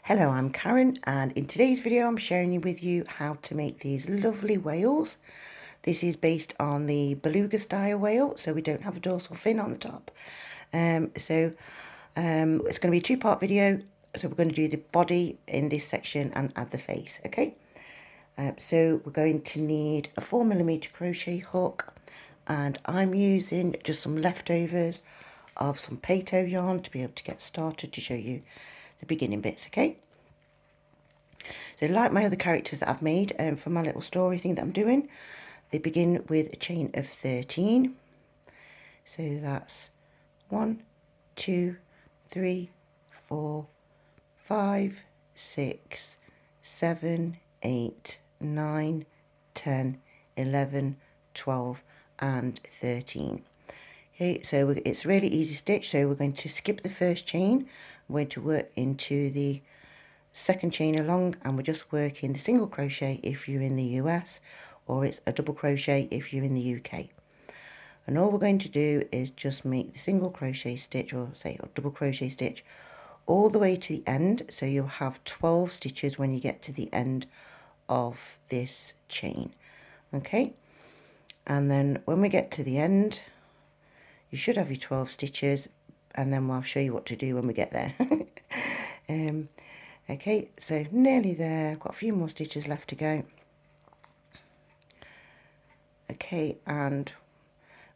Hello, I'm Karen, and in today's video I'm sharing with you how to make these lovely whales. This is based on the beluga style whale, so we don't have a dorsal fin on the top. It's going to be a two-part video, so we're going to do the body in this section and add the face, okay? So we're going to need a 4mm crochet hook, and I'm using just some leftovers of some Pato yarn to be able to get started to show you the beginning bits, okay? So like my other characters that I've made for my little story thing that I'm doing, they begin with a chain of 13. So that's 1, 2, 3, 4, 5, 6, 7, 8, 9, 10, 11, 12 and 13. Okay, so it's really easy stitch, so we're going to skip the first chain. We're going to work into the second chain along, and we're just working the single crochet if you're in the US, or it's a double crochet if you're in the UK. And all we're going to do is just make the single crochet stitch, or double crochet stitch, all the way to the end, so you'll have 12 stitches when you get to the end of this chain. Okay, and then when we get to the end, you should have your 12 stitches, and then I'll show you what to do when we get there. Okay, so nearly there. I've got a few more stitches left to go. Okay, and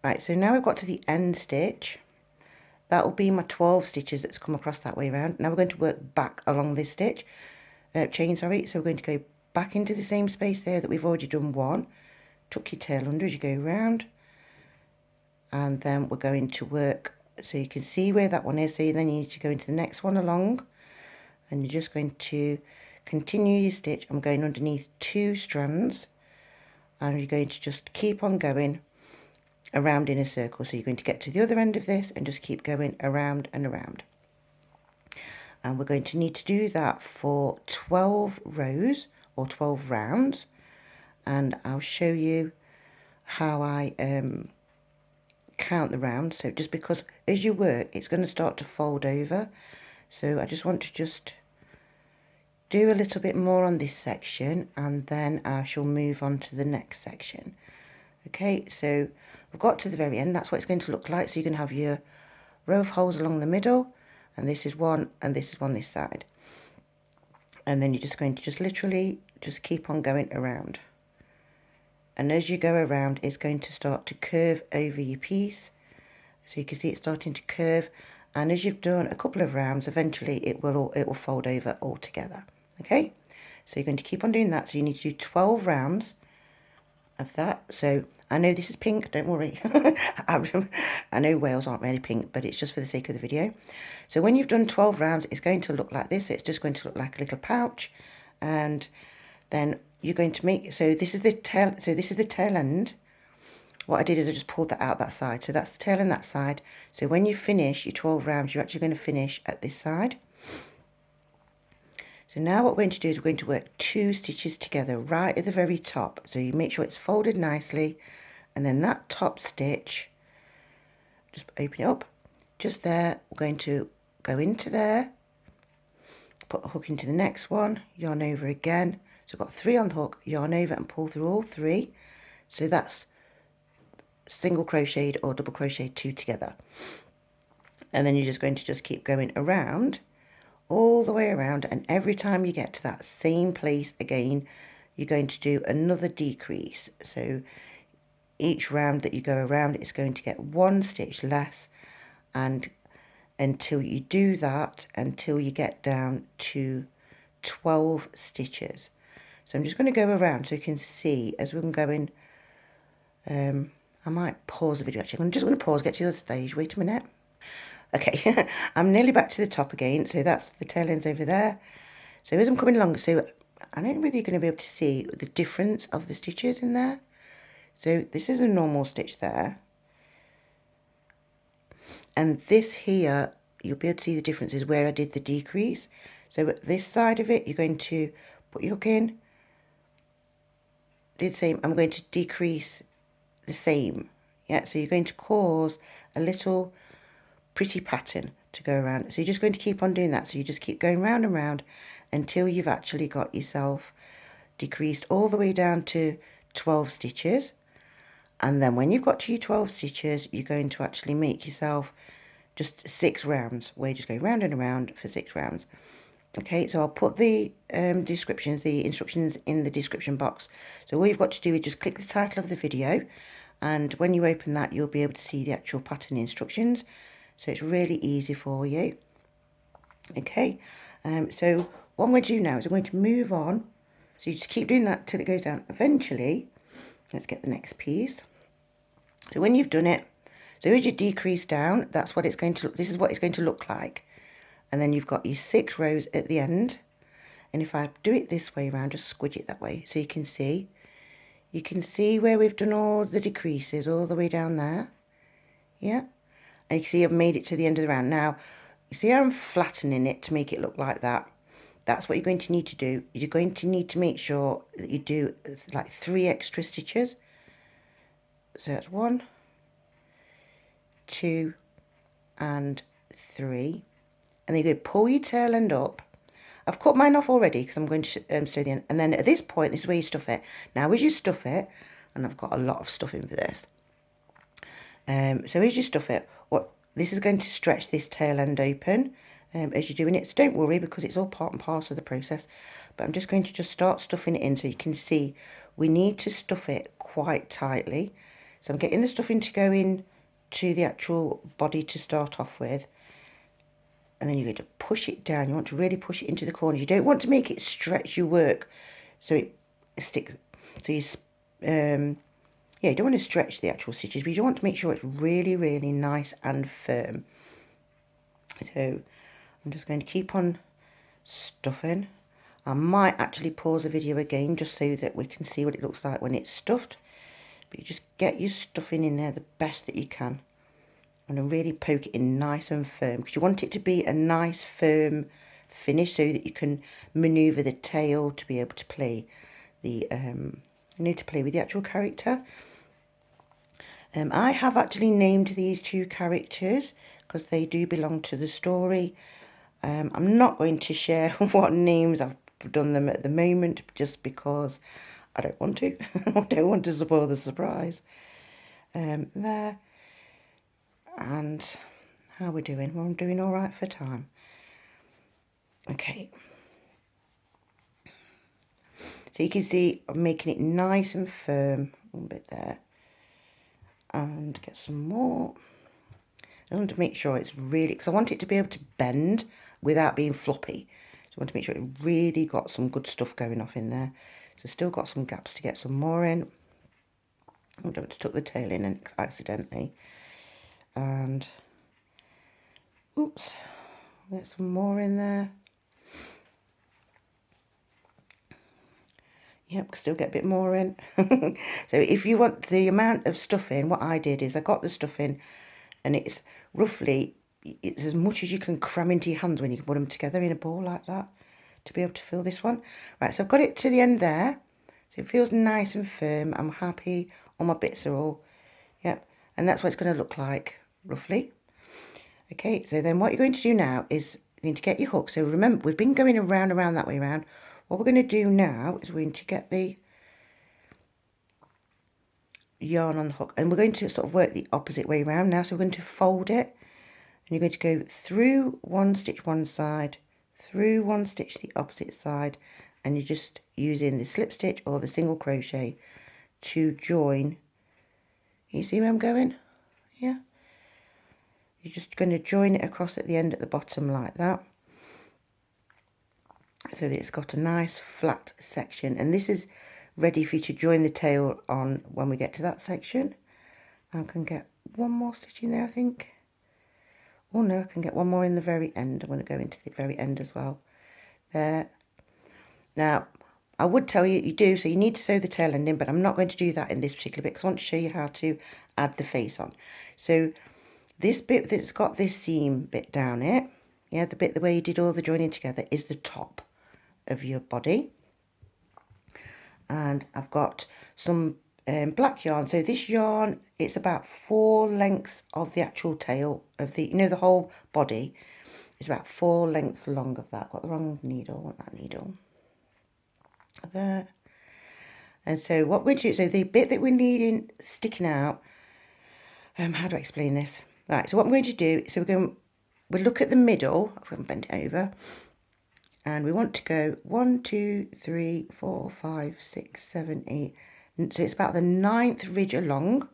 right, so now we've got to the end stitch. That will be my 12 stitches that's come across that way around. Now we're going to work back along this stitch, chain, sorry. So we're going to go back into the same space there that we've already done one. Tuck your tail under as you go round, and then we're going to work, so you can see where that one is. So then you need to go into the next one along, and you're just going to continue your stitch. I'm going underneath 2 strands, and you're going to just keep on going around in a circle. So you're going to get to the other end of this and just keep going around and around. And we're going to need to do that for 12 rows or 12 rounds, and I'll show you how I count the rounds. So just because as you work it's going to start to fold over, so I just want to just do a little bit more on this section, and then I shall move on to the next section. Okay, so we've got to the very end. That's what it's going to look like. So you're going to have your row of holes along the middle, and this is one, and this is one this side, and then you're just going to just literally just keep on going around, and as you go around it's going to start to curve over your piece. So you can see it starting to curve, and as you've done a couple of rounds, eventually it will fold over all together. Okay, so you're going to keep on doing that. So you need to do 12 rounds of that. So I know this is pink, don't worry. I know whales aren't really pink, but it's just for the sake of the video. So when you've done 12 rounds, it's going to look like this. It's just going to look like a little pouch, and then you're going to make, so this is the tail, so this is the tail end. What I did is I just pulled that out that side, so that's the tail end that side. So when you finish your 12 rounds, you're actually going to finish at this side. So now what we're going to do is we're going to work 2 stitches together right at the very top. So you make sure it's folded nicely, and then that top stitch, just open it up, just there, we're going to go into there, put a hook into the next one, yarn over again. So I've got 3 on the hook, yarn over and pull through all 3. So that's single crocheted or double crocheted 2 together. And then you're just going to just keep going around, all the way around, and every time you get to that same place again, you're going to do another decrease. So each round that you go around, it's going to get 1 stitch less, and until you do that, until you get down to 12 stitches. So I'm just going to go around so you can see as we're going. I might pause the video actually. I'm just going to pause, get to the other stage. Wait a minute. Okay, I'm nearly back to the top again. So that's the tail ends over there. So as I'm coming along, so I don't know whether you're going to be able to see the difference of the stitches in there. So this is a normal stitch there, and this here, you'll be able to see the differences where I did the decrease. So at this side of it, you're going to put your hook in, do the same. I'm going to decrease the same. Yeah, so you're going to cause a little pretty pattern to go around. So you're just going to keep on doing that. So you just keep going round and round until you've actually got yourself decreased all the way down to 12 stitches. And then when you've got to your 12 stitches, you're going to actually make yourself just 6 rounds, where you just go round and around for 6 rounds. Okay, so I'll put the instructions in the description box. So all you've got to do is just click the title of the video, and when you open that, you'll be able to see the actual pattern instructions. So it's really easy for you. Okay, so what I'm going to do now is I'm going to move on. So you just keep doing that till it goes down. Eventually, let's get the next piece. So when you've done it, so as you decrease down, that's what it's going to look. This is what it's going to look like. And then you've got your 6 rows at the end. And if I do it this way around, just squidge it that way so you can see. You can see where we've done all the decreases all the way down there. Yeah. And you can see I've made it to the end of the round. Now, you see how I'm flattening it to make it look like that? That's what you're going to need to do. You're going to need to make sure that you do like 3 extra stitches. So that's 1, 2, and 3. And then you're going to pull your tail end up. I've cut mine off already because I'm going to sew the end. And then at this point, this is where you stuff it. Now, as you stuff it, and I've got a lot of stuffing for this. So as you stuff it, this is going to stretch this tail end open as you're doing it. So don't worry, because it's all part and parcel of the process. But I'm just going to start stuffing it in so you can see we need to stuff it quite tightly. So I'm getting the stuffing to go in to the actual body to start off with. And then you're going to push it down. You want to really push it into the corners. You don't want to make it stretch your work so it sticks. So you, you don't want to stretch the actual stitches, but you want to make sure it's really, really nice and firm. So I'm just going to keep on stuffing. I might actually pause the video again just so that we can see what it looks like when it's stuffed. But you just get your stuffing in there the best that you can. And really poke it in nice and firm, because you want it to be a nice firm finish so that you can manoeuvre the tail to be able to play the to play with the actual character. I have actually named these 2 characters because they do belong to the story. I'm not going to share what names I've done them at the moment, just because I don't want to. I don't want to spoil the surprise. There. And how are we doing? Well, I'm doing all right for time. Okay. So you can see I'm making it nice and firm. A little bit there. And get some more. I want to make sure it's really, because I want it to be able to bend without being floppy. So I want to make sure it really got some good stuff going off in there. So still got some gaps to get some more in. I don't want to tuck the tail in accidentally. And oops, get some more in there. Yep, still get a bit more in. So if you want the amount of stuffing, what I did is I got the stuffing, and it's roughly, it's as much as you can cram into your hands when you can put them together in a ball like that to be able to fill this one. Right, so I've got it to the end there. So it feels nice and firm. I'm happy. All my bits are all, yep. And that's what it's going to look like, roughly. Okay, so then what you're going to do now is you're going to get your hook. So remember, we've been going around that way around. What we're going to do now is we're going to get the yarn on the hook, and we're going to sort of work the opposite way around now. So we're going to fold it, and you're going to go through 1 stitch one side, through 1 stitch the opposite side, and you're just using the slip stitch or the single crochet to join. You see where I'm going? Yeah. You're just going to join it across at the end at the bottom like that, so that it's got a nice flat section. And this is ready for you to join the tail on when we get to that section. I can get 1 more stitch in there, I think. Oh no, I can get 1 more in the very end. I'm going to go into the very end as well. There. Now, I would tell you you do, so you need to sew the tail end in, but I'm not going to do that in this particular bit because I want to show you how to add the face on. So this bit that's got this seam bit down it, yeah, the bit the way you did all the joining together, is the top of your body. And I've got some black yarn. So this yarn, it's about 4 lengths of the actual tail of the, the whole body. It's about 4 lengths long of that. Got the wrong needle, I want that needle. There. And so what we're going to do, so the bit that we're needing sticking out, how do I explain this? Right, so what I'm going to do, so we'll look at the middle, I'm going to bend it over, and we want to go 1, 2, 3, 4, 5, 6, 7, 8, so it's about the 9th ridge along,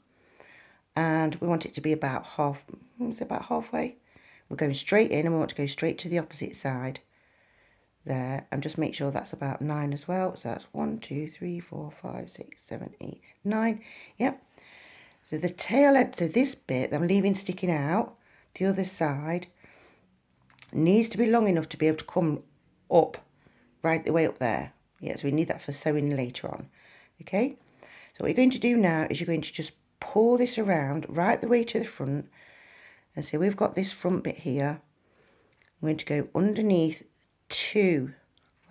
and we want it to be about halfway. We're going straight in and we want to go straight to the opposite side there, and just make sure that's about 9 as well. So that's 1, 2, 3, 4, 5, 6, 7, 8, 9. Yep. So the tail end, so this bit that I'm leaving sticking out, the other side, needs to be long enough to be able to come up, right the way up there. Yeah, so we need that for sewing later on. Okay. So what you're going to do now is you're going to just pull this around right the way to the front. And so we've got this front bit here. I'm going to go underneath 2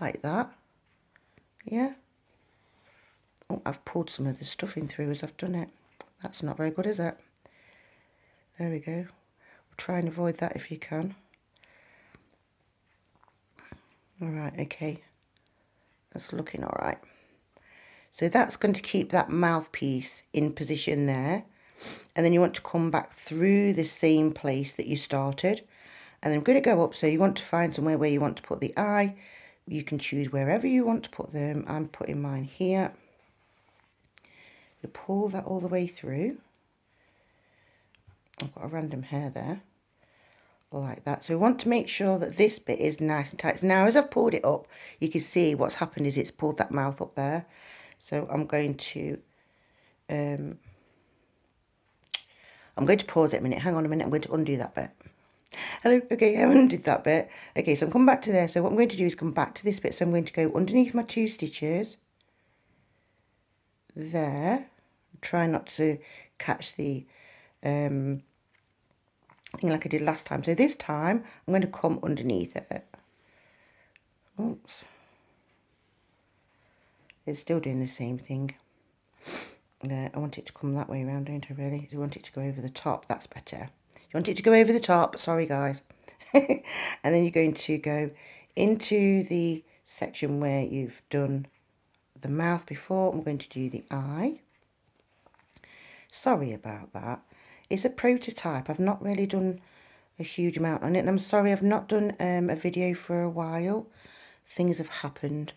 like that. Yeah. Oh, I've pulled some of the stuffing through as I've done it. That's not very good, is it? There we go. Try and avoid that if you can. All right, okay. That's looking all right. So that's going to keep that mouthpiece in position there. And then you want to come back through the same place that you started. And then I'm going to go up, so you want to find somewhere where you want to put the eye. You can choose wherever you want to put them. I'm putting mine here. You pull that all the way through. I've got a random hair there, like that. So we want to make sure that this bit is nice and tight. So now as I've pulled it up, you can see what's happened is it's pulled that mouth up there. So I'm going to pause it a minute. Hang on a minute. I'm going to undo that bit. Hello. Okay, I undid that bit. Okay, so I'm coming back to there. So what I'm going to do is come back to this bit. So I'm going to go underneath my 2 stitches. There. Try not to catch the thing like I did last time. So this time I'm going to come underneath it. Oops. It's still doing the same thing. I want it to come that way around, don't I, really? I want it to go over the top. That's better. You want it to go over the top. Sorry, guys. And then you're going to go into the section where you've done the mouth before. I'm going to do the eye. Sorry about that. It's a prototype. I've not really done a huge amount on it. And I'm sorry I've not done a video for a while. Things have happened.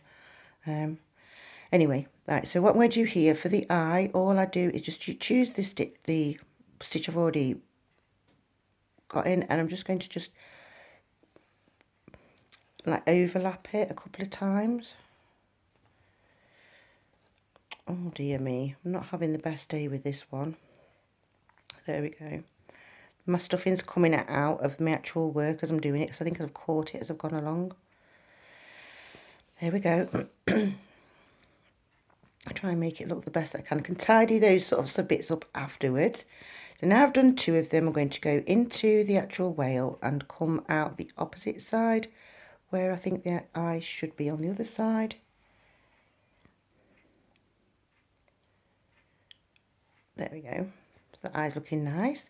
Anyway, right, so what I'm going to do here for the eye, all I do is just choose the stitch I've already got in, and I'm just going to just like overlap it a couple of times. Oh dear me, I'm not having the best day with this one. There we go. My stuffing's coming out of my actual work as I'm doing it, because I think I've caught it as I've gone along. There we go. I try and make it look the best I can. I can tidy those sort of bits up afterwards. So now I've done 2 of them, I'm going to go into the actual whale and come out the opposite side where I think the eye should be on the other side. There we go. So the eye's looking nice.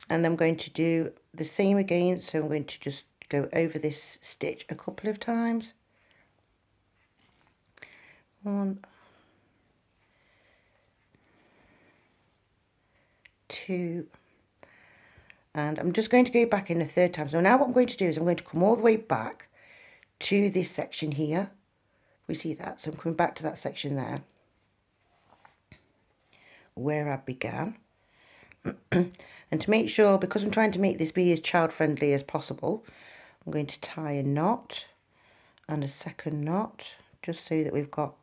And then I'm going to do the same again. So I'm going to just go over this stitch a couple of times. 1, 2, and I'm just going to go back in a 3rd time. So now what I'm going to do is I'm going to come all the way back to this section here. We see that, so I'm coming back to that section there where I began. And to make sure, because I'm trying to make this be as child friendly as possible, I'm going to tie a knot and a second knot, just so that we've got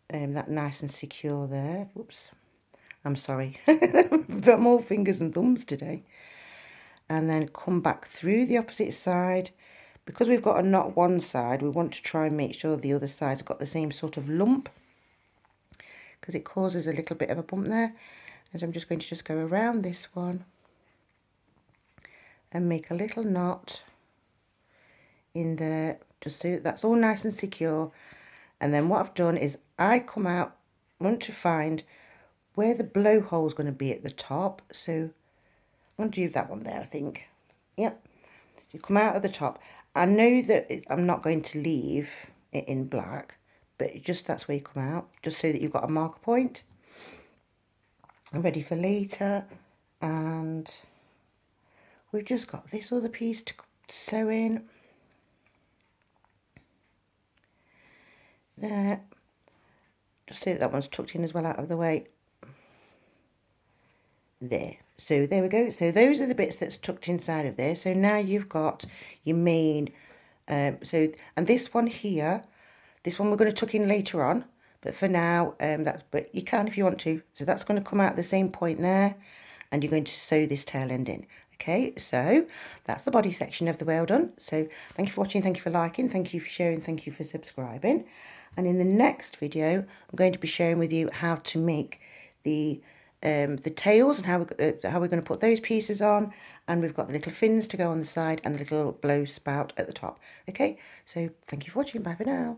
that nice and secure there. Whoops. I'm sorry, I've got more fingers and thumbs today. And then come back through the opposite side. Because we've got a knot one side, we want to try and make sure the other side's got the same sort of lump, because it causes a little bit of a bump there. And so I'm just going to just go around this one and make a little knot in there, just so that's all nice and secure. And then what I've done is I come out, want to find where the blowhole is going to be at the top. So I'm going to do that one there, I think. Yep. You come out of the top. I know that I'm not going to leave it in black, but just that's where you come out, just so that you've got a marker point. I'm ready for later, and we've just got this other piece to sew in. There. Just so that one's tucked in as well out of the way. There. So there we go. So those are the bits that's tucked inside of there. So now you've got your main, and this one here, this one we're going to tuck in later on, but for now, but you can if you want to. So that's going to come out at the same point there, and you're going to sew this tail end in. Okay, so that's the body section of the well done. So thank you for watching, thank you for liking, thank you for sharing, thank you for subscribing. And in the next video, I'm going to be sharing with you how to make the tails and how we're going to put those pieces on. And we've got the little fins to go on the side and the little blow spout at the top. Okay, so thank you for watching. Bye for now.